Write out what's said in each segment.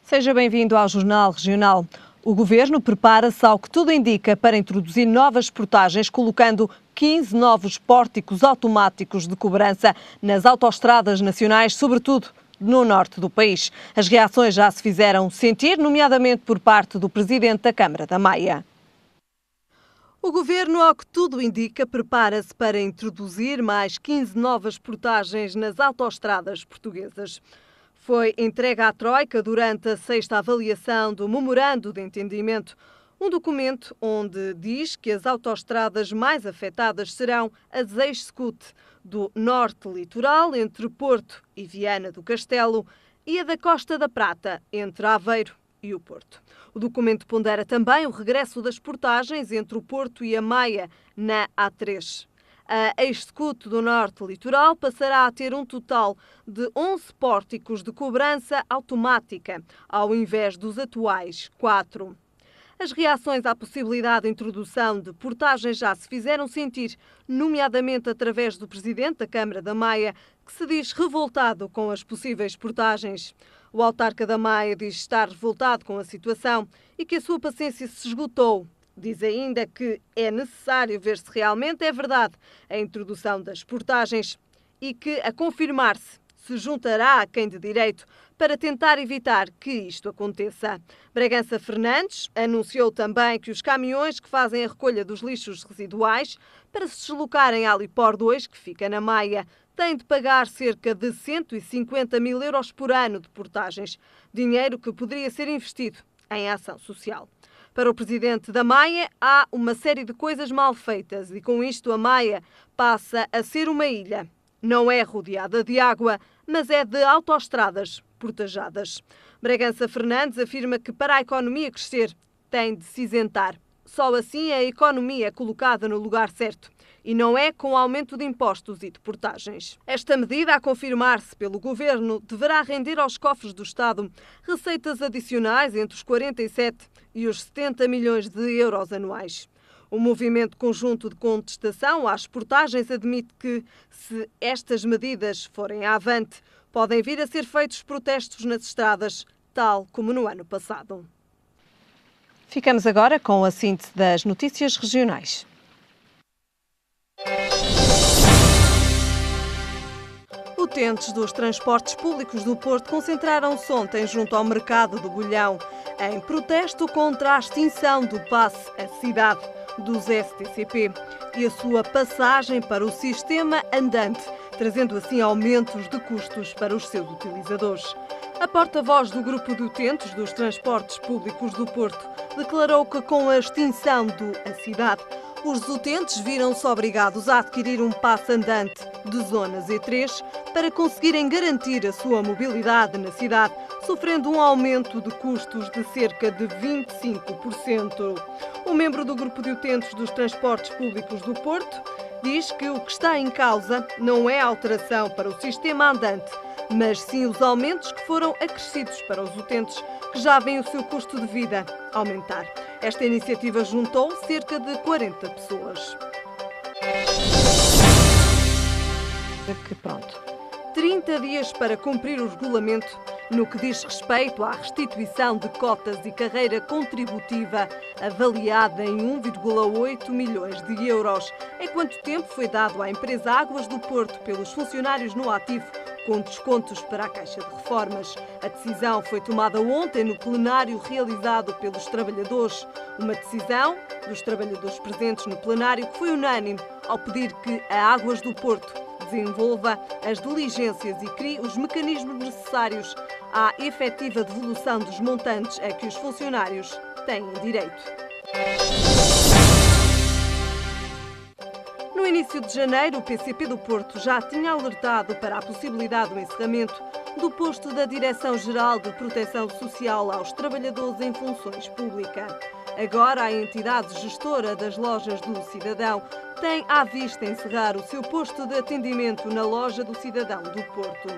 Seja bem-vindo ao Jornal Regional. O Governo prepara-se, ao que tudo indica, para introduzir novas portagens, colocando 15 novos pórticos automáticos de cobrança nas autoestradas nacionais, sobretudo no norte do país. As reações já se fizeram sentir, nomeadamente por parte do Presidente da Câmara da Maia. O Governo, ao que tudo indica, prepara-se para introduzir mais 15 novas portagens nas autoestradas portuguesas. Foi entregue à Troika durante a 6ª avaliação do Memorando de Entendimento, um documento onde diz que as autoestradas mais afetadas serão as ex-SCUT do Norte Litoral, entre Porto e Viana do Castelo, e a da Costa da Prata, entre Aveiro e o Porto. O documento pondera também o regresso das portagens entre o Porto e a Maia, na A3. A ex-SCUT do Norte Litoral passará a ter um total de 11 pórticos de cobrança automática, ao invés dos atuais 4. As reações à possibilidade de introdução de portagens já se fizeram sentir, nomeadamente através do Presidente da Câmara da Maia, que se diz revoltado com as possíveis portagens. O autarca da Maia diz estar revoltado com a situação e que a sua paciência se esgotou. Diz ainda que é necessário ver se realmente é verdade a introdução das portagens e que, a confirmar-se, se juntará a quem de direito para tentar evitar que isto aconteça. Bragança Fernandes anunciou também que os caminhões que fazem a recolha dos lixos residuais para se deslocarem à Alipor 2, que fica na Maia, têm de pagar cerca de 150 mil euros por ano de portagens, dinheiro que poderia ser investido em ação social. Para o Presidente da Maia, há uma série de coisas mal feitas e, com isto, a Maia passa a ser uma ilha. Não é rodeada de água, mas é de autoestradas portajadas. Bragança Fernandes afirma que, para a economia crescer, tem de se isentar. Só assim a economia é colocada no lugar certo e não é com aumento de impostos e de portagens. Esta medida, a confirmar-se pelo Governo, deverá render aos cofres do Estado receitas adicionais entre os 47 e os 70 milhões de euros anuais. O movimento conjunto de contestação às portagens admite que, se estas medidas forem avante, podem vir a ser feitos protestos nas estradas, tal como no ano passado. Ficamos agora com a síntese das notícias regionais. Utentes dos transportes públicos do Porto concentraram-se ontem junto ao mercado do Bolhão em protesto contra a extinção do passe à cidade dos STCP e a sua passagem para o sistema andante, trazendo assim aumentos de custos para os seus utilizadores. A porta-voz do grupo de utentes dos transportes públicos do Porto declarou que, com a extinção do A Cidade, os utentes viram-se obrigados a adquirir um passe andante de zona Z3 para conseguirem garantir a sua mobilidade na cidade, sofrendo um aumento de custos de cerca de 25%. Um membro do grupo de utentes dos transportes públicos do Porto diz que o que está em causa não é a alteração para o sistema andante, mas sim os aumentos que foram acrescidos para os utentes, que já veem o seu custo de vida aumentar. Esta iniciativa juntou cerca de 40 pessoas. 30 dias para cumprir o regulamento no que diz respeito à restituição de cotas e carreira contributiva avaliada em 1,8 milhões de euros. É quanto tempo foi dado à empresa Águas do Porto pelos funcionários no ativo, com descontos para a Caixa de Reformas. A decisão foi tomada ontem no plenário realizado pelos trabalhadores. Uma decisão dos trabalhadores presentes no plenário que foi unânime ao pedir que a Águas do Porto desenvolva as diligências e crie os mecanismos necessários à efetiva devolução dos montantes a que os funcionários têm direito. No início de janeiro, o PCP do Porto já tinha alertado para a possibilidade do encerramento do posto da Direção-Geral de Proteção Social aos trabalhadores em funções públicas. Agora, a entidade gestora das lojas do Cidadão tem à vista encerrar o seu posto de atendimento na loja do Cidadão do Porto.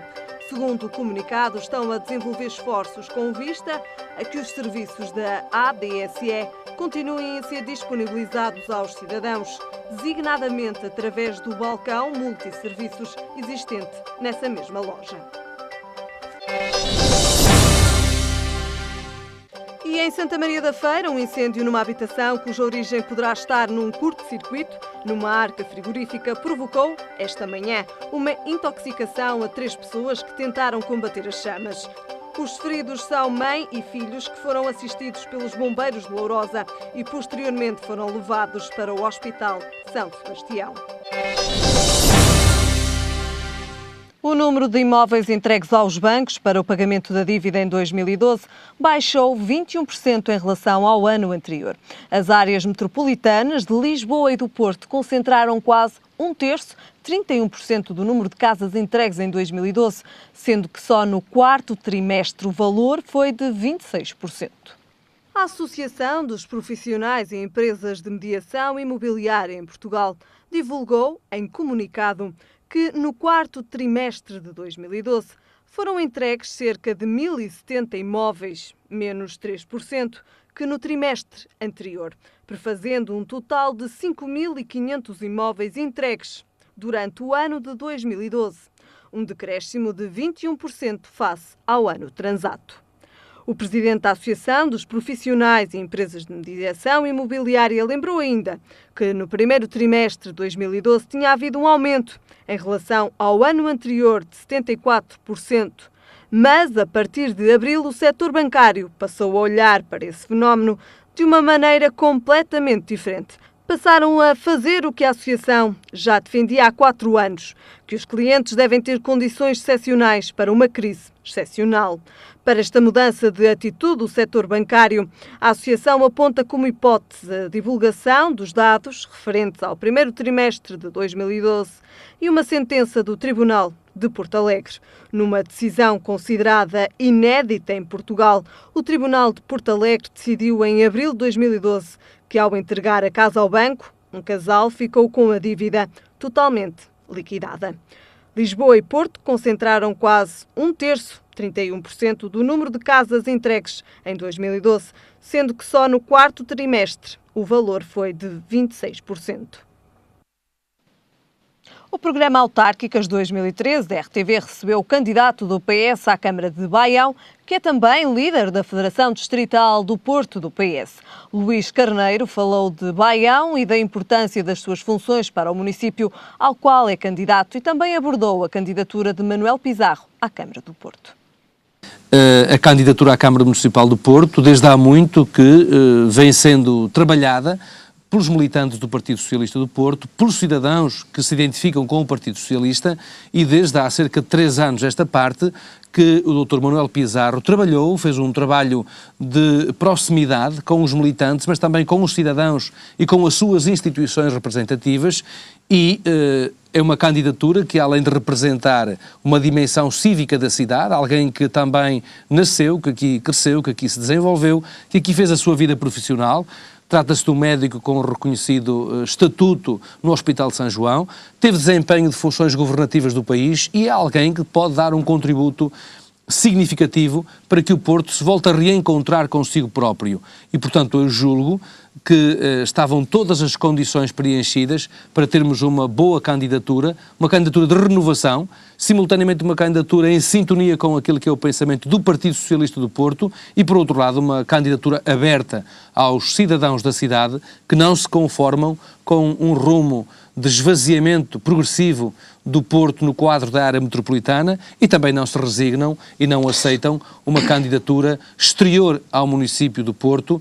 Segundo o comunicado, estão a desenvolver esforços com vista a que os serviços da ADSE continuem a ser disponibilizados aos cidadãos, designadamente através do balcão multisserviços existente nessa mesma loja. E em Santa Maria da Feira, um incêndio numa habitação cuja origem poderá estar num curto-circuito, numa arca frigorífica, provocou, esta manhã, uma intoxicação a 3 pessoas que tentaram combater as chamas. Os feridos são mãe e filhos que foram assistidos pelos bombeiros de Lourosa e posteriormente foram levados para o Hospital São Sebastião. O número de imóveis entregues aos bancos para o pagamento da dívida em 2012 baixou 21% em relação ao ano anterior. As áreas metropolitanas de Lisboa e do Porto concentraram quase 1/3, 31% do número de casas entregues em 2012, sendo que só no quarto trimestre o valor foi de 26%. A Associação dos Profissionais e Empresas de Mediação Imobiliária em Portugal divulgou, em comunicado, que no quarto trimestre de 2012 foram entregues cerca de 1.070 imóveis, menos 3%, que no trimestre anterior, prefazendo um total de 5.500 imóveis entregues durante o ano de 2012, um decréscimo de 21% face ao ano transato. O presidente da Associação dos Profissionais e Empresas de Mediação Imobiliária lembrou ainda que no primeiro trimestre de 2012 tinha havido um aumento em relação ao ano anterior de 74%, mas a partir de abril o setor bancário passou a olhar para esse fenómeno de uma maneira completamente diferente. Passaram a fazer o que a Associação já defendia há 4 anos, que os clientes devem ter condições excepcionais para uma crise excepcional. Para esta mudança de atitude do setor bancário, a Associação aponta como hipótese a divulgação dos dados referentes ao primeiro trimestre de 2012 e uma sentença do Tribunal de Porto Alegre. Numa decisão considerada inédita em Portugal, o Tribunal de Porto Alegre decidiu em abril de 2012 que, ao entregar a casa ao banco, um casal ficou com a dívida totalmente liquidada. Lisboa e Porto concentraram quase 1/3, 31% do número de casas entregues em 2012, sendo que só no quarto trimestre o valor foi de 26%. O programa Autárquicas 2013 da RTV recebeu o candidato do PS à Câmara de Baião, que é também líder da Federação Distrital do Porto do PS. Luís Carneiro falou de Baião e da importância das suas funções para o município ao qual é candidato e também abordou a candidatura de Manuel Pizarro à Câmara do Porto. A candidatura à Câmara Municipal do Porto, desde há muito que vem sendo trabalhada pelos militantes do Partido Socialista do Porto, pelos cidadãos que se identificam com o Partido Socialista e desde há cerca de 3 anos esta parte que o Dr. Manuel Pizarro trabalhou, fez um trabalho de proximidade com os militantes, mas também com os cidadãos e com as suas instituições representativas e é uma candidatura que, além de representar uma dimensão cívica da cidade, alguém que também nasceu, que aqui cresceu, que aqui se desenvolveu, que aqui fez a sua vida profissional. Trata-se de um médico com um reconhecido estatuto no Hospital de São João, teve desempenho de funções governativas do país e é alguém que pode dar um contributo significativo para que o Porto se volte a reencontrar consigo próprio. E, portanto, eu julgo que estavam todas as condições preenchidas para termos uma boa candidatura, uma candidatura de renovação, simultaneamente uma candidatura em sintonia com aquilo que é o pensamento do Partido Socialista do Porto e, por outro lado, uma candidatura aberta aos cidadãos da cidade que não se conformam com um rumo de esvaziamento progressivo do Porto no quadro da área metropolitana e também não se resignam e não aceitam uma candidatura exterior ao município do Porto,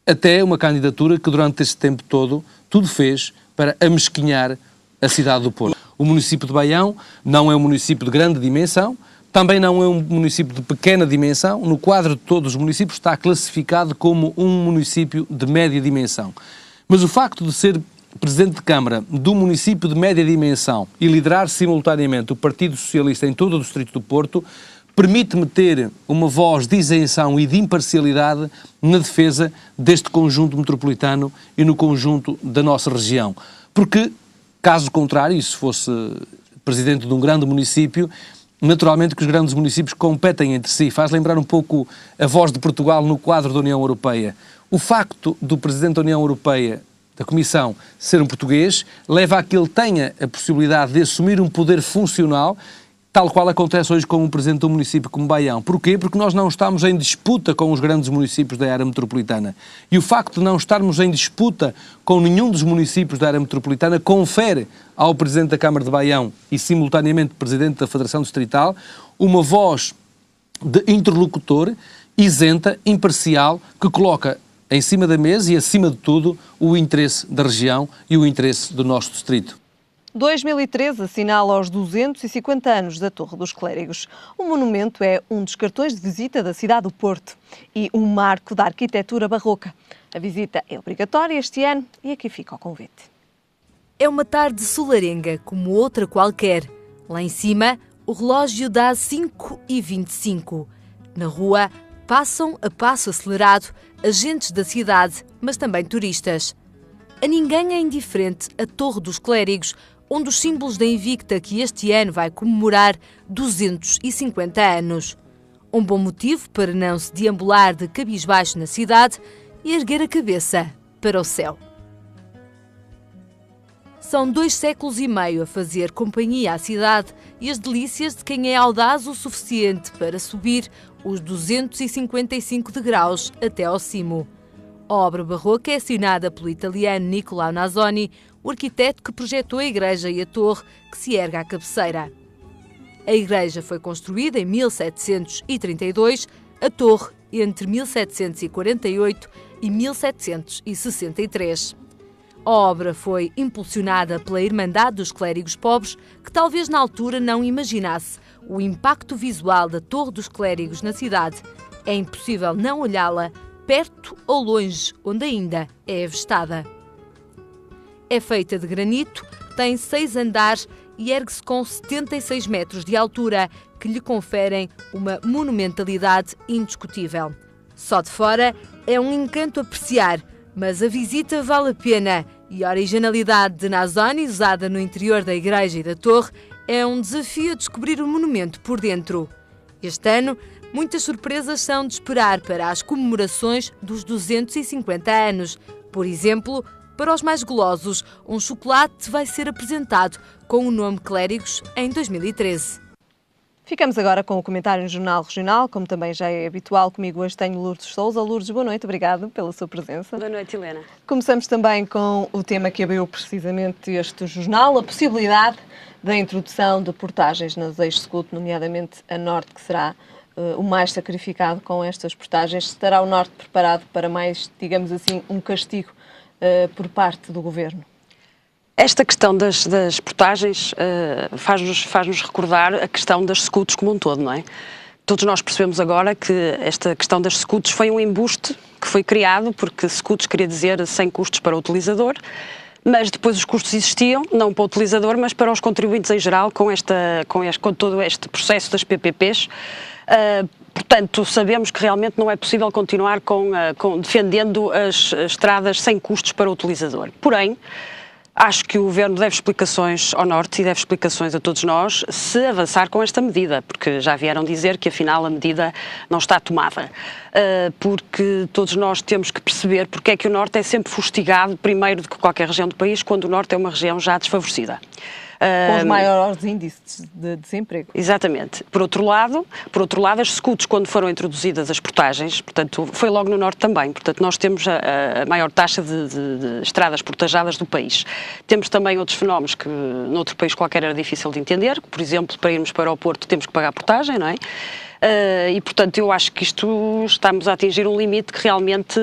até uma candidatura que durante este tempo todo tudo fez para amesquinhar a cidade do Porto. O município de Baião não é um município de grande dimensão, também não é um município de pequena dimensão, no quadro de todos os municípios está classificado como um município de média dimensão. Mas o facto de ser Presidente de Câmara do município de média dimensão e liderar simultaneamente o Partido Socialista em todo o Distrito do Porto permite-me ter uma voz de isenção e de imparcialidade na defesa deste conjunto metropolitano e no conjunto da nossa região. Porque, caso contrário, se fosse presidente de um grande município, naturalmente que os grandes municípios competem entre si. Faz lembrar um pouco a voz de Portugal no quadro da União Europeia. O facto do presidente da União Europeia, da Comissão, ser um português, leva a que ele tenha a possibilidade de assumir um poder funcional tal qual acontece hoje com o presidente do município como Baião. Porquê? Porque nós não estamos em disputa com os grandes municípios da área metropolitana. E o facto de não estarmos em disputa com nenhum dos municípios da área metropolitana confere ao presidente da Câmara de Baião e, simultaneamente, presidente da Federação Distrital, uma voz de interlocutor isenta, imparcial, que coloca em cima da mesa e, acima de tudo, o interesse da região e o interesse do nosso distrito. 2013 assinala os 250 anos da Torre dos Clérigos. O monumento é um dos cartões de visita da cidade do Porto e um marco da arquitetura barroca. A visita é obrigatória este ano e aqui fica o convite. É uma tarde solarenga, como outra qualquer. Lá em cima, o relógio dá 5h25. Na rua, passam a passo acelerado agentes da cidade, mas também turistas. A ninguém é indiferente a Torre dos Clérigos, um dos símbolos da Invicta que este ano vai comemorar 250 anos. Um bom motivo para não se deambular de cabisbaixo na cidade e erguer a cabeça para o céu. São 2 séculos e meio a fazer companhia à cidade e as delícias de quem é audaz o suficiente para subir os 255 degraus até ao cimo. A obra barroca é assinada pelo italiano Niccolò Nasoni, o arquiteto que projetou a igreja e a torre que se ergue à cabeceira. A igreja foi construída em 1732, a torre entre 1748 e 1763. A obra foi impulsionada pela Irmandade dos Clérigos Pobres, que talvez na altura não imaginasse o impacto visual da Torre dos Clérigos na cidade. É impossível não olhá-la perto ou longe, onde ainda é avistada. É feita de granito, tem 6 andares e ergue-se com 76 metros de altura, que lhe conferem uma monumentalidade indiscutível. Só de fora é um encanto apreciar, mas a visita vale a pena e a originalidade de Nasoni, usada no interior da igreja e da torre, é um desafio a descobrir o monumento por dentro. Este ano, muitas surpresas são de esperar para as comemorações dos 250 anos. Por exemplo, para os mais golosos, um chocolate vai ser apresentado com o nome Clérigos em 2013. Ficamos agora com o comentário no Jornal Regional, como também já é habitual. Comigo hoje tenho Lourdes Sousa. Lourdes, boa noite, obrigado pela sua presença. Boa noite, Helena. Começamos também com o tema que abriu precisamente este jornal, a possibilidade da introdução de portagens nas eixo-scoot, nomeadamente a Norte, que será o mais sacrificado com estas portagens. Estará o Norte preparado para mais, digamos assim, um castigo por parte do Governo? Esta questão das portagens faz-nos recordar a questão das scouts como um todo, não é? Todos nós percebemos agora que esta questão das scouts foi um embuste que foi criado, porque scouts queria dizer sem custos para o utilizador, mas depois os custos existiam, não para o utilizador, mas para os contribuintes em geral, com todo este processo das PPPs. Portanto, sabemos que realmente não é possível continuar defendendo as estradas sem custos para o utilizador. Porém, acho que o Governo deve explicações ao Norte e deve explicações a todos nós se avançar com esta medida, porque já vieram dizer que afinal a medida não está tomada. Porque todos nós temos que perceber porque é que o Norte é sempre fustigado primeiro do que qualquer região do país, quando o Norte é uma região já desfavorecida. Com os maiores índices de desemprego. Exatamente. Por outro lado, as scouts, quando foram introduzidas as portagens, portanto, foi logo no Norte também, portanto, nós temos a maior taxa de estradas portajadas do país. Temos também outros fenómenos que noutro país qualquer era difícil de entender, por exemplo, para irmos para o Porto temos que pagar portagem, não é? E, portanto, eu acho que estamos a atingir um limite que realmente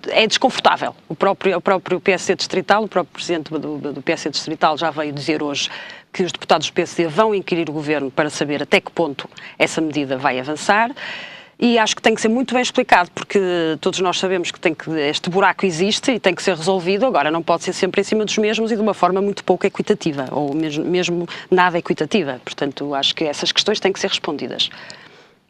é desconfortável. O próprio PSD Distrital, o próprio Presidente do PSD Distrital já veio dizer hoje que os deputados do PSD vão inquirir o Governo para saber até que ponto essa medida vai avançar. E acho que tem que ser muito bem explicado, porque todos nós sabemos que este buraco existe e tem que ser resolvido. Agora, não pode ser sempre em cima dos mesmos e de uma forma muito pouco equitativa, ou mesmo nada equitativa. Portanto, acho que essas questões têm que ser respondidas.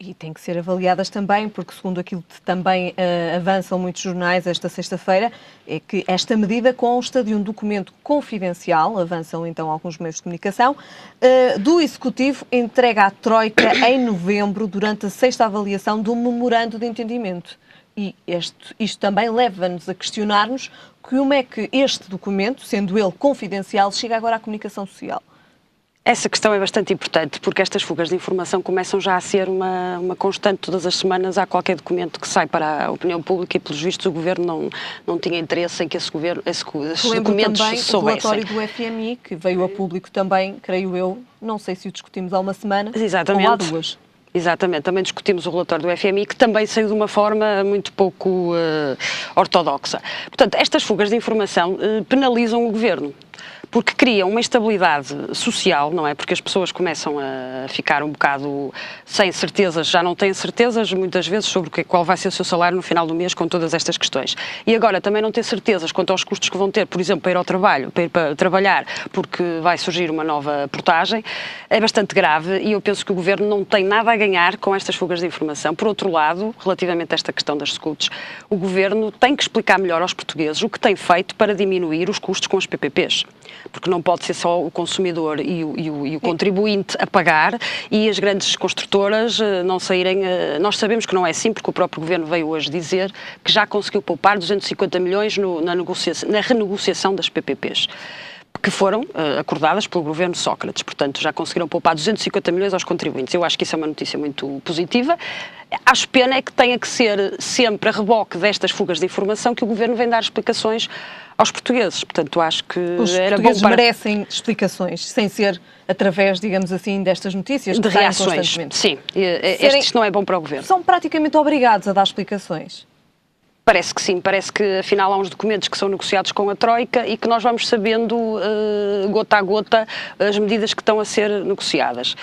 E têm que ser avaliadas também, porque segundo aquilo que também avançam muitos jornais esta sexta-feira, é que esta medida consta de um documento confidencial, avançam então alguns meios de comunicação, do Executivo entregue à Troika em novembro, durante a 6ª avaliação do memorando de entendimento. E isto também leva-nos a questionar-nos como é que este documento, sendo ele confidencial, chega agora à comunicação social. Essa questão é bastante importante, porque estas fugas de informação começam já a ser uma constante. Todas as semanas há qualquer documento que sai para a opinião pública e, pelos vistos, o Governo não tinha interesse em que esses documentos também soubessem. o relatório do FMI, que veio a público também, creio eu, não sei se o discutimos há uma semana Exatamente. ou há duas. Exatamente, também discutimos o relatório do FMI, que também saiu de uma forma muito pouco ortodoxa. Portanto, estas fugas de informação penalizam o Governo, porque criam uma instabilidade social, não é? Porque as pessoas começam a ficar um bocado sem certezas, já não têm certezas muitas vezes sobre qual vai ser o seu salário no final do mês com todas estas questões. E agora também não ter certezas quanto aos custos que vão ter, por exemplo, para ir ao trabalho, para ir para trabalhar, porque vai surgir uma nova portagem, é bastante grave e eu penso que o Governo não tem nada a ganhar com estas fugas de informação. Por outro lado, relativamente a esta questão das SCUTs, o Governo tem que explicar melhor aos portugueses o que tem feito para diminuir os custos com as PPPs. Porque não pode ser só o consumidor e o contribuinte a pagar e as grandes construtoras não saírem... Nós sabemos que não é assim, porque o próprio Governo veio hoje dizer que já conseguiu poupar 250 milhões na renegociação das PPPs, que foram acordadas pelo Governo Sócrates. Portanto, já conseguiram poupar 250 milhões aos contribuintes. Eu acho que isso é uma notícia muito positiva. Acho pena é que tenha que ser sempre a reboque destas fugas de informação que o Governo vem dar explicações aos portugueses. Portanto, acho que os era portugueses bom para... merecem explicações, sem ser através, digamos assim, destas notícias de que saem reações. constantemente. Sim, isto não é bom para o Governo. São praticamente obrigados a dar explicações. Parece que sim, parece que afinal há uns documentos que são negociados com a Troika e que nós vamos sabendo gota a gota as medidas que estão a ser negociadas.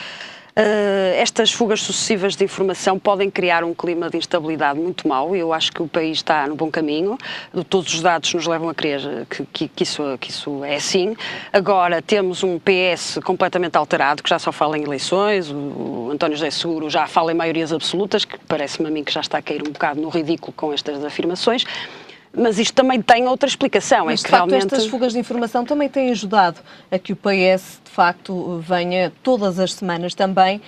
Estas fugas sucessivas de informação podem criar um clima de instabilidade muito mau e eu acho que o país está no bom caminho. Todos os dados nos levam a crer que isso é assim. Agora temos um PS completamente alterado, que já só fala em eleições, o António José Seguro já fala em maiorias absolutas, que parece-me a mim que já está a cair um bocado no ridículo com estas afirmações. Mas isto também tem outra explicação. Mas, é que de facto, realmente... estas fugas de informação também têm ajudado a que o PS, de facto, venha todas as semanas também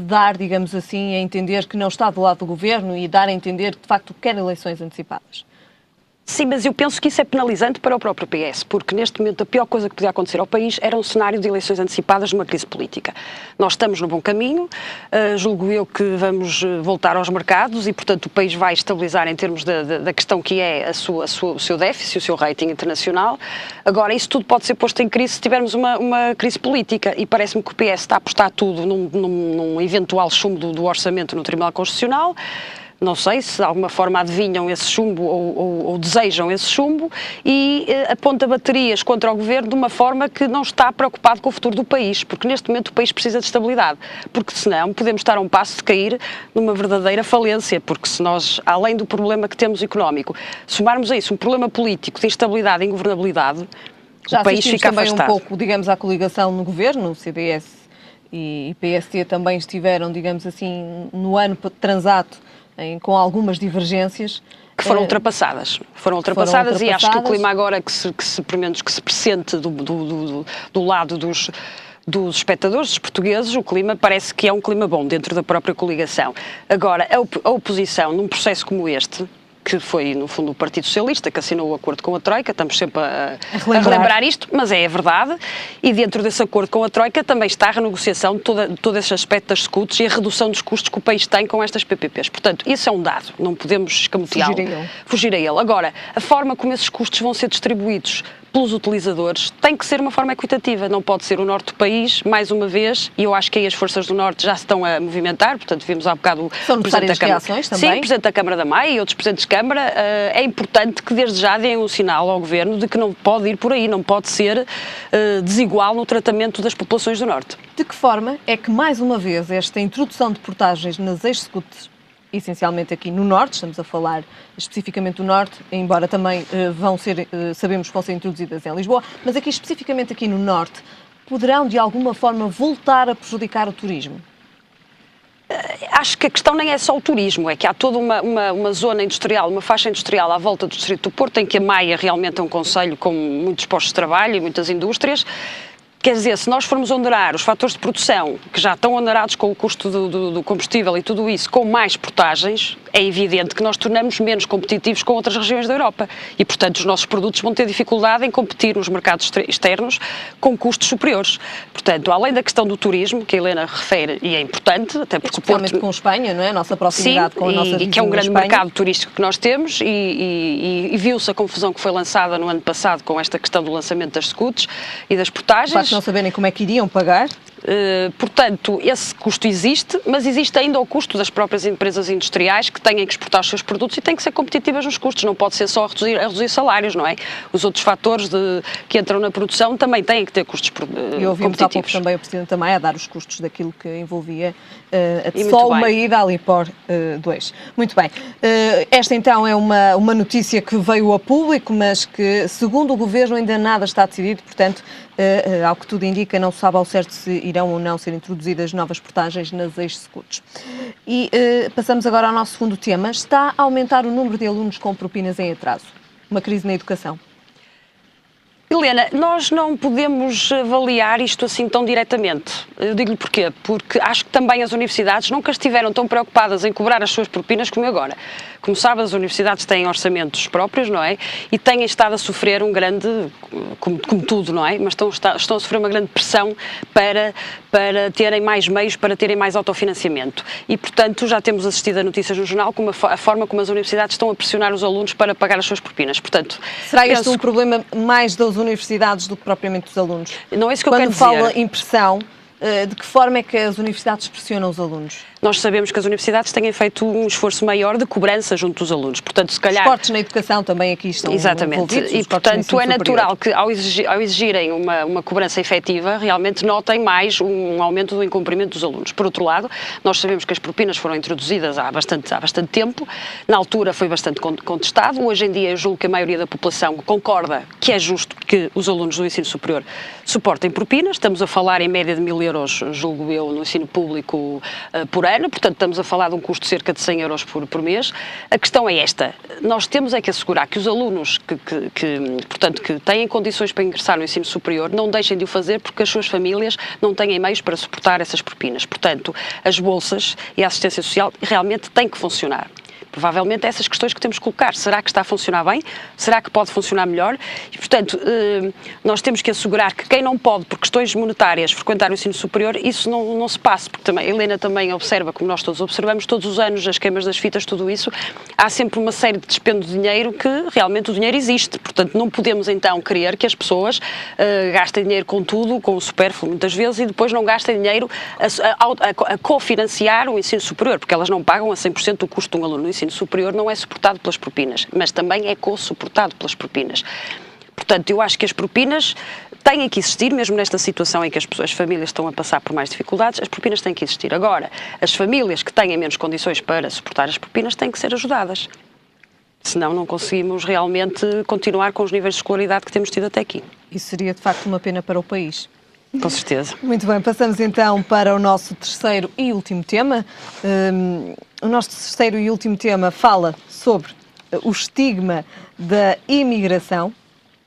dar, digamos assim, a entender que não está do lado do Governo e dar a entender que, de facto, quer eleições antecipadas. Sim, mas eu penso que isso é penalizante para o próprio PS, porque neste momento a pior coisa que podia acontecer ao país era um cenário de eleições antecipadas numa crise política. Nós estamos no bom caminho, julgo eu que vamos voltar aos mercados e, portanto, o país vai estabilizar em termos da questão que é o seu déficit, o seu rating internacional. Agora, isso tudo pode ser posto em crise se tivermos uma crise política e parece-me que o PS está a apostar tudo num eventual chumbo do orçamento no Tribunal Constitucional. Não sei se de alguma forma adivinham esse chumbo ou desejam esse chumbo e aponta baterias contra o Governo de uma forma que não está preocupado com o futuro do país, porque neste momento o país precisa de estabilidade, porque senão podemos estar a um passo de cair numa verdadeira falência, porque se nós, além do problema que temos económico, somarmos a isso um problema político de instabilidade e ingovernabilidade, já o país fica também afastado. Um pouco, digamos, à coligação no Governo, o CDS e PST também estiveram, digamos assim, no ano transato, com algumas divergências. Que foram ultrapassadas. E acho que o clima agora pelo menos que se pressente do lado dos espectadores, dos portugueses, o clima parece que é um clima bom dentro da própria coligação. Agora, a oposição, num processo como este, que foi, no fundo, o Partido Socialista que assinou o acordo com a Troika, estamos sempre a relembrar isto, mas é a verdade, e dentro desse acordo com a Troika também está a renegociação de todo esse aspecto das SCUTs e a redução dos custos que o país tem com estas PPPs. Portanto, isso é um dado, não podemos escamoteá-lo. Fugir a ele. Agora, a forma como esses custos vão ser distribuídos pelos utilizadores tem que ser uma forma equitativa, não pode ser o norte do país, mais uma vez, e eu acho que aí as forças do norte já se estão a movimentar, portanto vimos há bocado o Presidente da Câmara. Sim, o Presidente da Câmara da Maia e outros Presidentes de Câmara, é importante que desde já deem um sinal ao Governo de que não pode ir por aí, não pode ser desigual no tratamento das populações do norte. De que forma é que, mais uma vez, esta introdução de portagens nas ex-SCUTs, essencialmente aqui no Norte, estamos a falar especificamente do Norte, embora também sabemos que vão ser introduzidas em Lisboa, mas aqui especificamente aqui no Norte, poderão de alguma forma voltar a prejudicar o turismo? Acho que a questão nem é só o turismo, é que há toda uma zona industrial, uma faixa industrial à volta do Distrito do Porto, em que a Maia realmente é um concelho com muitos postos de trabalho e muitas indústrias, Quer dizer, se nós formos onerar os fatores de produção, que já estão onerados com o custo do combustível e tudo isso, com mais portagens, é evidente que nós tornamos menos competitivos com outras regiões da Europa. E, portanto, os nossos produtos vão ter dificuldade em competir nos mercados externos com custos superiores. Portanto, além da questão do turismo, que a Helena refere, e é importante, até porque o Porto... com Espanha, não é? A nossa proximidade com a nossa vizinha, e que é um grande Espanha. mercado turístico que nós temos, e viu-se a confusão que foi lançada no ano passado com esta questão do lançamento das scouts e das portagens. Não saberem como é que iriam pagar. Portanto, esse custo existe, mas existe ainda o custo das próprias empresas industriais que têm que exportar os seus produtos e têm que ser competitivas nos custos, não pode ser só a reduzir salários, não é? Os outros fatores que entram na produção também têm que ter custos competitivos. E ouvimos há pouco também o Presidente também a dar os custos daquilo que envolvia só uma ida ali por 2. Muito bem. Esta então é uma notícia que veio a público, mas que, segundo o Governo, ainda nada está decidido, portanto, ao que tudo indica, não se sabe ao certo se irão ou não ser introduzidas novas portagens nas ex-scouts. E passamos agora ao nosso segundo tema. Está a aumentar o número de alunos com propinas em atraso. Uma crise na educação. Helena, nós não podemos avaliar isto assim tão diretamente. Eu digo-lhe porquê? Porque acho que também as universidades nunca estiveram tão preocupadas em cobrar as suas propinas como agora. Como sabe, as universidades têm orçamentos próprios, não é? E têm estado a sofrer um grande, como tudo, não é? Mas estão a sofrer uma grande pressão para terem mais meios, para terem mais autofinanciamento. E, portanto, já temos assistido a notícias no jornal como a forma como as universidades estão a pressionar os alunos para pagar as suas propinas. Portanto, será este um problema mais das universidades do que propriamente dos alunos? Não é isso que eu quero dizer. Quando fala em pressão, de que forma é que as universidades pressionam os alunos? Nós sabemos que as universidades têm feito um esforço maior de cobrança junto dos alunos. Portanto, se calhar... Os cortes na educação também aqui estão envolvidos. E, portanto, é natural que ao exigirem uma cobrança efetiva, realmente notem mais um aumento do incumprimento dos alunos. Por outro lado, nós sabemos que as propinas foram introduzidas há bastante tempo. Na altura foi bastante contestado. Hoje em dia, eu julgo que a maioria da população concorda que é justo que os alunos do ensino superior suportem propinas. Estamos a falar em média de 1.000 euros, julgo eu, no ensino público por ano. Portanto, estamos a falar de um custo de cerca de 100 euros por mês. A questão é esta: nós temos é que assegurar que os alunos que têm condições para ingressar no ensino superior não deixem de o fazer porque as suas famílias não têm meios para suportar essas propinas. Portanto, as bolsas e a assistência social realmente têm que funcionar. Provavelmente essas questões que temos que colocar. Será que está a funcionar bem? Será que pode funcionar melhor? E, portanto, nós temos que assegurar que quem não pode, por questões monetárias, frequentar o ensino superior, isso não se passe. Porque também, a Helena também observa, como nós todos observamos, todos os anos, as queimas das fitas, tudo isso, há sempre uma série de despendo de dinheiro que realmente o dinheiro existe. Portanto, não podemos então querer que as pessoas gastem dinheiro com tudo, com o supérfluo muitas vezes, e depois não gastem dinheiro a cofinanciar o ensino superior, porque elas não pagam a 100% o custo de um aluno no ensino superior, não é suportado pelas propinas, mas também é co-suportado pelas propinas. Portanto, eu acho que as propinas têm que existir, mesmo nesta situação em que as famílias estão a passar por mais dificuldades, as propinas têm que existir. Agora, as famílias que têm menos condições para suportar as propinas têm que ser ajudadas. Senão não conseguimos realmente continuar com os níveis de escolaridade que temos tido até aqui. Isso seria, de facto, uma pena para o país. Com certeza. Muito bem, passamos então para o nosso terceiro e último tema. O nosso terceiro e último tema fala sobre o estigma da imigração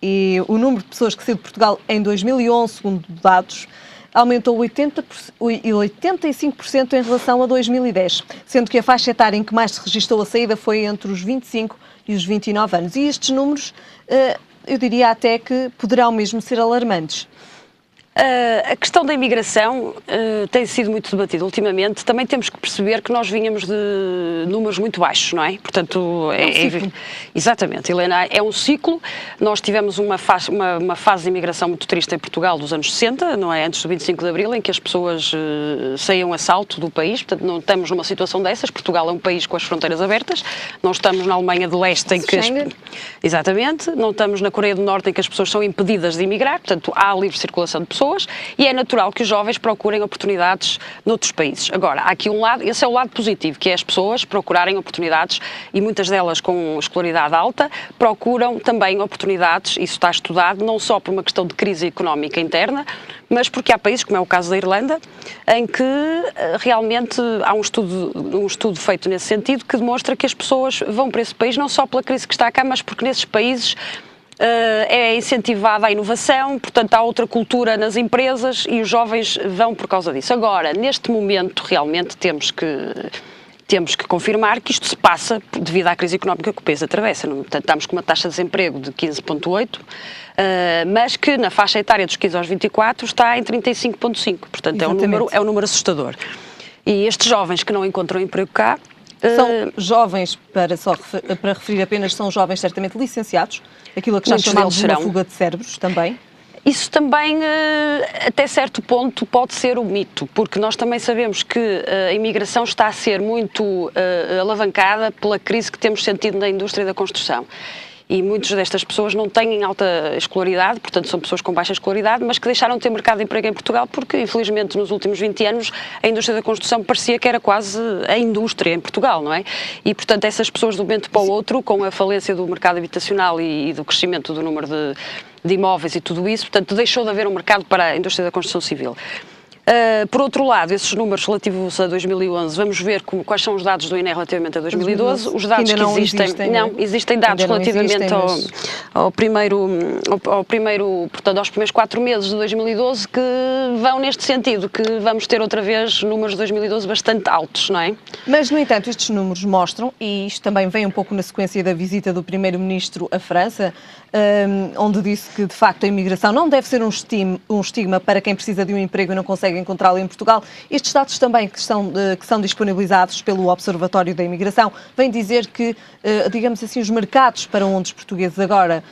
e o número de pessoas que saiu de Portugal em 2011, segundo dados, aumentou 85% em relação a 2010, sendo que a faixa etária em que mais se registrou a saída foi entre os 25 e os 29 anos. E estes números, eu diria até que poderão mesmo ser alarmantes. A questão da imigração tem sido muito debatida ultimamente. Também temos que perceber que nós vínhamos de números muito baixos, não é? Portanto, exatamente, Helena, é um ciclo. Nós tivemos uma fase de imigração muito triste em Portugal dos anos 60, não é? Antes do 25 de Abril, em que as pessoas saíam a salto do país. Portanto, não estamos numa situação dessas. Portugal é um país com as fronteiras abertas. Não estamos na Alemanha de Leste, em que... Exatamente. Não estamos na Coreia do Norte, em que as pessoas são impedidas de emigrar. Portanto, há livre circulação de pessoas. E é natural que os jovens procurem oportunidades noutros países. Agora, há aqui um lado, esse é o lado positivo, que é as pessoas procurarem oportunidades, e muitas delas com escolaridade alta, procuram também oportunidades, isso está estudado, não só por uma questão de crise económica interna, mas porque há países, como é o caso da Irlanda, em que realmente há um estudo feito nesse sentido que demonstra que as pessoas vão para esse país não só pela crise que está cá, mas porque nesses países é incentivada a inovação, portanto há outra cultura nas empresas e os jovens vão por causa disso. Agora, neste momento, realmente temos que confirmar que isto se passa devido à crise económica que o país atravessa. Portanto, estamos com uma taxa de desemprego de 15,8%, mas que na faixa etária dos 15 aos 24 está em 35,5%. Portanto, é um número assustador. E estes jovens que não encontram emprego cá... São jovens, para referir apenas, são jovens certamente licenciados, aquilo que já chamamos de uma fuga de cérebros também. Isso também, até certo ponto, pode ser um mito, porque nós também sabemos que a imigração está a ser muito alavancada pela crise que temos sentido na indústria da construção. E muitas destas pessoas não têm alta escolaridade, portanto são pessoas com baixa escolaridade, mas que deixaram de ter mercado de emprego em Portugal porque, infelizmente, nos últimos 20 anos a indústria da construção parecia que era quase a indústria em Portugal, não é? E, portanto, essas pessoas de um momento para o outro, com a falência do mercado habitacional e do crescimento do número de imóveis e tudo isso, portanto, deixou de haver um mercado para a indústria da construção civil. Por outro lado, esses números relativos a 2011, vamos ver quais são os dados do INE relativamente a 2012. Os dados que existem dados relativamente ao primeiro, portanto, aos primeiros 4 meses de 2012 que vão neste sentido, que vamos ter outra vez números de 2012 bastante altos, não é? Mas, no entanto, estes números mostram, e isto também vem um pouco na sequência da visita do Primeiro-Ministro à França, onde disse que, de facto, a imigração não deve ser um estigma para quem precisa de um emprego e não consegue encontrá-lo em Portugal. Estes dados também que são disponibilizados pelo Observatório da Imigração vêm dizer que, digamos assim, os mercados para onde os portugueses agora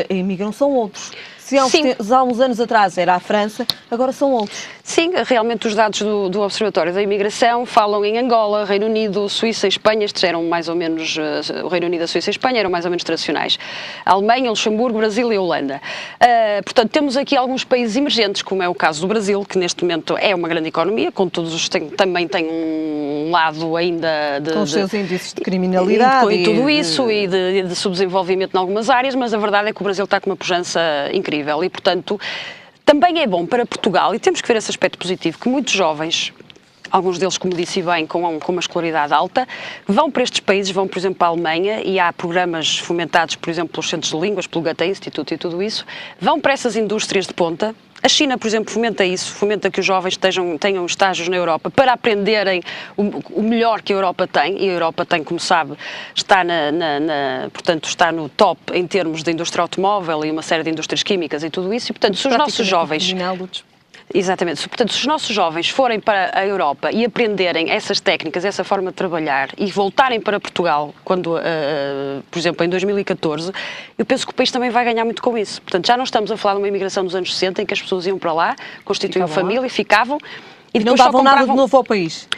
imigram são outros. Se há uns anos atrás era a França, agora são outros. Sim, realmente os dados do Observatório da Imigração falam em Angola, Reino Unido, Suíça e Espanha. Estes eram mais ou menos, o Reino Unido, a Suíça e a Espanha eram mais ou menos tradicionais. A Alemanha, Luxemburgo, Brasil e Holanda. Portanto, temos aqui alguns países emergentes, como é o caso do Brasil, que neste momento é uma grande economia, também tem um lado ainda com os seus índices de criminalidade. E tudo isso, e de subdesenvolvimento em algumas áreas, mas a verdade é que o Brasil está com uma pujança incrível. E, portanto, também é bom para Portugal, e temos que ver esse aspecto positivo, que muitos jovens, alguns deles, como disse bem, com uma escolaridade alta, vão para estes países, vão, por exemplo, para a Alemanha, e há programas fomentados, por exemplo, pelos centros de línguas, pelo Goethe Instituto e tudo isso, vão para essas indústrias de ponta. A China, por exemplo, fomenta isso, fomenta que os jovens tenham estágios na Europa para aprenderem o melhor que a Europa tem, e a Europa tem, como sabe, portanto, está no top em termos de indústria automóvel e uma série de indústrias químicas e tudo isso, e, portanto, se os nossos jovens... Exatamente. Portanto, se os nossos jovens forem para a Europa e aprenderem essas técnicas, essa forma de trabalhar e voltarem para Portugal, quando, por exemplo, em 2014, eu penso que o país também vai ganhar muito com isso. Portanto, já não estamos a falar de uma imigração dos anos 60 em que as pessoas iam para lá, constituíam família, ficavam e depois não davam nada de novo ao país.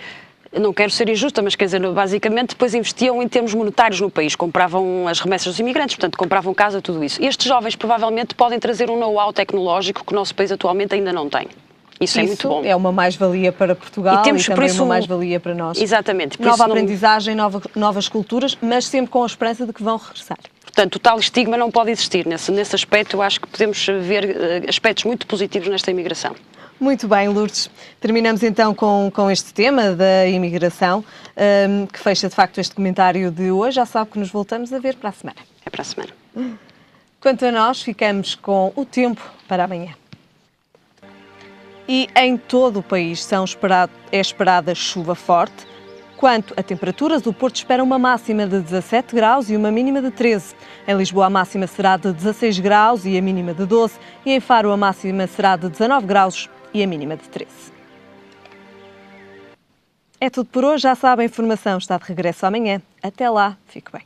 Não quero ser injusta, mas quer dizer, basicamente depois investiam em termos monetários no país, compravam as remessas dos imigrantes, portanto compravam casa, tudo isso. Estes jovens provavelmente podem trazer um know-how tecnológico que o nosso país atualmente ainda não tem. Isso é muito bom. É uma mais-valia para Portugal e também uma mais-valia para nós. Exatamente. Nova aprendizagem, novas culturas, mas sempre com a esperança de que vão regressar. Portanto, o tal estigma não pode existir. Nesse aspecto, eu acho que podemos ver aspectos muito positivos nesta imigração. Muito bem, Lourdes. Terminamos então com este tema da imigração, que fecha de facto este comentário de hoje. Já sabe que nos voltamos a ver para a semana. É para a semana. Quanto a nós, ficamos com o tempo para amanhã. E em todo o país é esperada chuva forte. Quanto a temperaturas, o Porto espera uma máxima de 17 graus e uma mínima de 13. Em Lisboa a máxima será de 16 graus e a mínima de 12. E em Faro a máxima será de 19 graus e a mínima de 13. É tudo por hoje. Já sabe, a informação está de regresso amanhã. Até lá, fique bem.